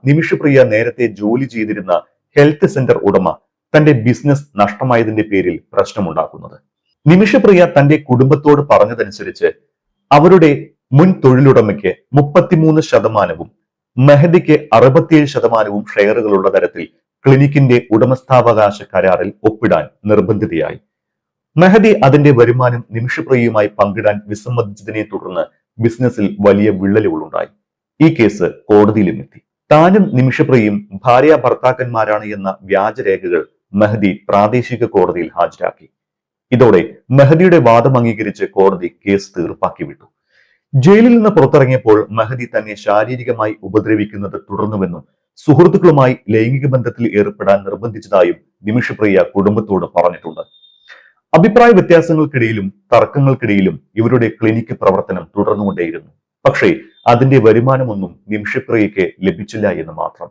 നിമിഷപ്രിയ നേരത്തെ ജോലി ചെയ്തിരുന്ന ഹെൽത്ത് സെന്റർ ഉടമ തന്റെ ബിസിനസ് നഷ്ടമായതിന്റെ പേരിൽ പ്രശ്നമുണ്ടാക്കുന്നത്. നിമിഷപ്രിയ തന്റെ കുടുംബത്തോട് പറഞ്ഞതനുസരിച്ച് അവരുടെ മുൻ തൊഴിലുടമയ്ക്ക് 33%, മെഹദിക്ക് 67% ഷെയറുകളുള്ള തരത്തിൽ ക്ലിനിക്കിന്റെ ഉടമസ്ഥാവകാശ കരാറിൽ ഒപ്പിടാൻ നിർബന്ധിതയായി. മെഹദി അതിന്റെ വരുമാനം നിമിഷപ്രിയയുമായി പങ്കിടാൻ വിസമ്മതിച്ചതിനെ തുടർന്ന് ബിസിനസ്സിൽ വലിയ വിള്ളലുകളുണ്ടായി. ഈ കേസ് കോടതിയിലും എത്തി. താനും നിമിഷപ്രിയയും ഭാര്യ ഭർത്താക്കന്മാരാണ് എന്ന വ്യാജരേഖകൾ മെഹദി പ്രാദേശിക കോടതിയിൽ ഹാജരാക്കി. ഇതോടെ മെഹദിയുടെ വാദം അംഗീകരിച്ച് കോടതി കേസ് തീർപ്പാക്കി വിട്ടു. ജയിലിൽ നിന്ന് പുറത്തിറങ്ങിയപ്പോൾ മെഹദി തന്നെ ശാരീരികമായി ഉപദ്രവിക്കുന്നത് തുടർന്നുവെന്നും സുഹൃത്തുക്കളുമായി ലൈംഗിക ബന്ധത്തിൽ ഏർപ്പെടാൻ നിർബന്ധിച്ചതായും നിമിഷപ്രിയ കുടുംബത്തോട് പറഞ്ഞിട്ടുണ്ട്. അഭിപ്രായ വ്യത്യാസങ്ങൾക്കിടയിലും തർക്കങ്ങൾക്കിടയിലും ഇവരുടെ ക്ലിനിക്ക് പ്രവർത്തനം തുടർന്നുകൊണ്ടേയിരുന്നു. പക്ഷേ അതിന്റെ വരുമാനമൊന്നും നിമിഷപ്രിയയ്ക്ക് ലഭിച്ചില്ല എന്ന് മാത്രം.